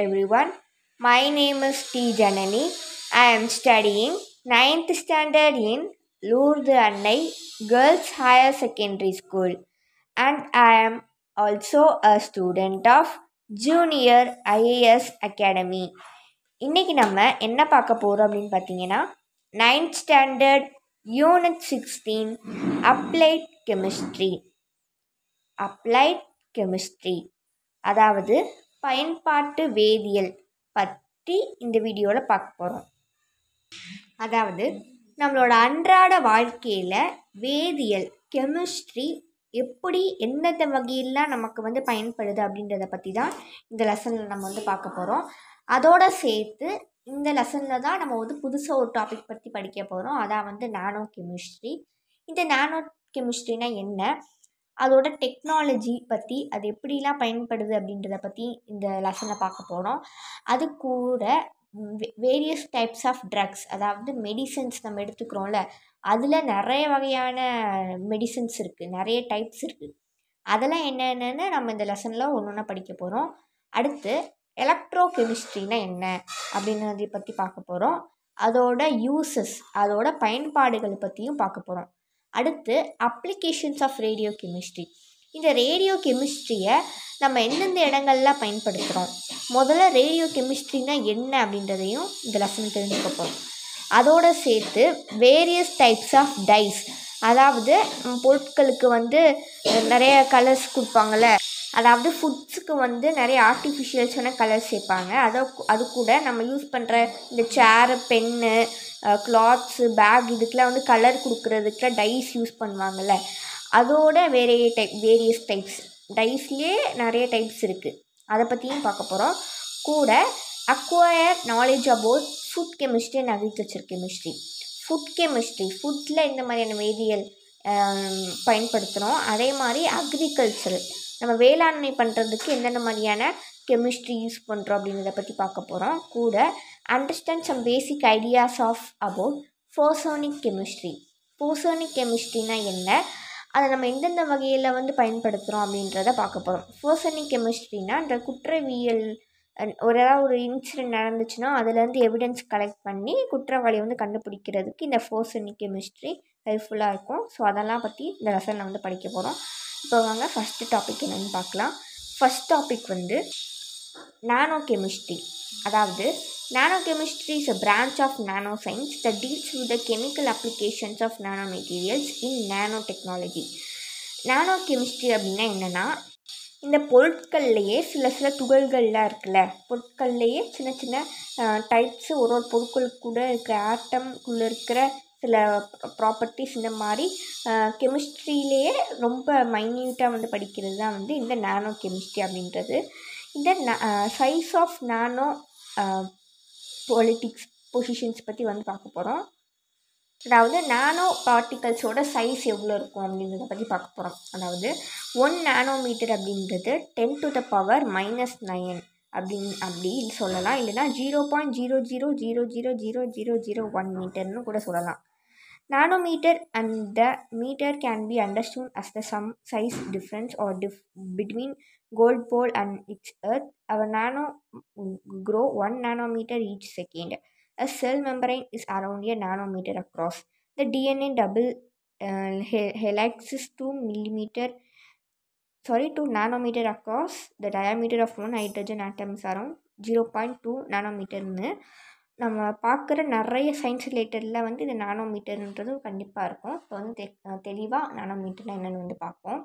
everyone. My name is T. Janani. I am studying ninth standard in Lourdes Annai Girls Higher Secondary School, and I am also a student of Junior IAS Academy. இன்னைக்கு நம்ம என்ன பார்க்க போகிறோம் அப்படின்னு பார்த்தீங்கன்னா, ninth standard unit 16 applied chemistry. Applied chemistry அதாவது பயன்பாட்டு வேதியியல் பற்றி இந்த வீடியோவில் பார்க்க போகிறோம். அதாவது நம்மளோட அன்றாட வாழ்க்கையில் வேதியியல் கெமிஸ்ட்ரி எப்படி எந்தெந்த வகையிலாம் நமக்கு பயன்படுது அப்படின்றத பற்றி தான் இந்த லெசனில் நம்ம பார்க்க போகிறோம். அதோடு சேர்த்து இந்த லெசனில் தான் நம்ம புதுசாக ஒரு டாபிக் பற்றி படிக்க போகிறோம். அதான் நானோ கெமிஸ்ட்ரி. இந்த நானோ கெமிஸ்ட்ரினா என்ன, அதோட டெக்னாலஜி பற்றி, அது எப்படிலாம் பயன்படுது அப்படின்றத பற்றி இந்த லெசனில் பார்க்க போகிறோம். அது கூட வேரியஸ் டைப்ஸ் ஆஃப் ட்ரக்ஸ், அதாவது மெடிசன்ஸ் நம்ம எடுத்துக்கிறோம்ல, அதில் நிறைய வகையான மெடிசன்ஸ் இருக்குது, நிறைய டைப்ஸ் இருக்குது. அதெல்லாம் என்னென்னு நம்ம இந்த லெசனில் ஒன்று ஒன்றா படிக்க போகிறோம். அடுத்து எலக்ட்ரோ கெமிஸ்ட்ரினா என்ன அப்படின்றதை பற்றி பார்க்க போகிறோம். அதோட யூசஸ், அதோட பயன்பாடுகள் பற்றியும் பார்க்க போகிறோம். அடுத்து அப்ளிகேஷன்ஸ் ஆஃப் ரேடியோ கெமிஸ்ட்ரி. இந்த ரேடியோ கெமிஸ்ட்ரியை நம்ம எந்தெந்த இடங்கள்லாம் பயன்படுத்துகிறோம், முதல்ல ரேடியோ கெமிஸ்ட்ரினா என்ன அப்படின்றதையும் இந்த லெசன் தெரிஞ்சுக்க போகிறோம். அதோடு சேர்த்து வேரியஸ் டைப்ஸ் ஆஃப் டைஸ், அதாவது பொருட்களுக்கு நிறைய கலர்ஸ் கொடுப்பாங்கள்ல, அதாவது ஃபுட்ஸுக்கு நிறைய ஆர்டிஃபிஷியல்ஸான கலர்ஸ் சேர்ப்பாங்க. அது கூட நம்ம யூஸ் பண்ணுற இந்த சேரு, பென்னு, கிளாத்ஸு, பேக், இதுக்கெலாம் கலர் கொடுக்குறதுக்குலாம் டைஸ் யூஸ் பண்ணுவாங்கள்ல, அதோட வேரியஸ் டைப்ஸ், டைஸ்லேயே நிறைய டைப்ஸ் இருக்குது, அதை பற்றியும் பார்க்க போகிறோம். கூட acquire knowledge about food chemistry and agriculture chemistry. Food chemistry, ஃபுட்டில் இந்த மாதிரியான வேதியியல் பயன்படுத்துகிறோம். அதே மாதிரி அக்ரிகல்ச்சர், நம்ம வேளாண்மை பண்ணுறதுக்கு எந்தெந்த மாதிரியான கெமிஸ்ட்ரி யூஸ் பண்ணுறோம் அப்படின்றத பற்றி பார்க்க போகிறோம். கூட understand some basic ideas of about forensic chemistry. Forensic கெமிஸ்ட்ரினா என்ன, அதை நம்ம எந்தெந்த வகையில் பயன்படுத்துகிறோம் அப்படின்றத பார்க்க போகிறோம். ஃபோர்சோனிக் கெமிஸ்ட்ரினா இந்த குற்றவியல், ஏதாவது ஒரு இன்சிடென்ட் நடந்துச்சுன்னா அதுலேருந்து எவிடன்ஸ் கலெக்ட் பண்ணி குற்றவாளியை கண்டுபிடிக்கிறதுக்கு இந்த ஃபோர்சோனிக் கெமிஸ்ட்ரி ஹெல்ப்ஃபுல்லாக இருக்கும். ஸோ அதெல்லாம் பற்றி இந்த லெசனில் படிக்க போகிறோம். இப்போ வாங்க ஃபஸ்ட்டு டாபிக் என்னென்னு பார்க்கலாம். First topic nano chemistry. அதாவது nano chemistry is a branch of nanoscience that deals with the chemical applications of nanomaterials in nanotechnology. Nano chemistry அப்படின்னா என்னென்னா, இந்த பொருட்கள்லையே சில துகள்கள்லாம் இருக்குல்ல, பொருட்கள்லையே சின்ன சின்ன டைப்ஸு, ஒரு பொருட்களுக்கு கூட இருக்கிற ஆட்டம்குள்ளே இருக்கிற சில ப்ராப்பர்ட்டிஸ், இந்த மாதிரி கெமிஸ்ட்ரியிலேயே ரொம்ப மைன்யூட்டாக படிக்கிறது தான் இந்த நானோ கெமிஸ்ட்ரி அப்படின்றது. இந்த சைஸ் ஆஃப் நானோ பொசிஷன்ஸ் பற்றி பார்க்க போகிறோம். அதாவது நானோ பார்ட்டிகல்ஸோட சைஸ் எவ்வளோ இருக்கும் அப்படின்றத பற்றி பார்க்க போகிறோம். அதாவது 1 நானோமீட்டர் அப்படின்றது 10⁻⁻⁹ அப்படி சொல்லலாம். இல்லைனா 0.00000001 மீட்டர்னு கூட சொல்லலாம். Nanometre and the meter can be understood as the some size difference or between gold pole and its earth. Our nano grow 1 nanometer each second. A cell membrane is around a nanometer across. The DNA double helix is 2 nanometer across. The diameter of one hydrogen atom is around 0.2 nanometerன்னு நம்ம பார்க்குற நிறைய science ரிலேட்டடில் இந்த நானோமீட்டர்ன்றது கண்டிப்பாக இருக்கும். இப்போ தெளிவாக நானோமீட்டர்னால் என்னென்னு பார்ப்போம்.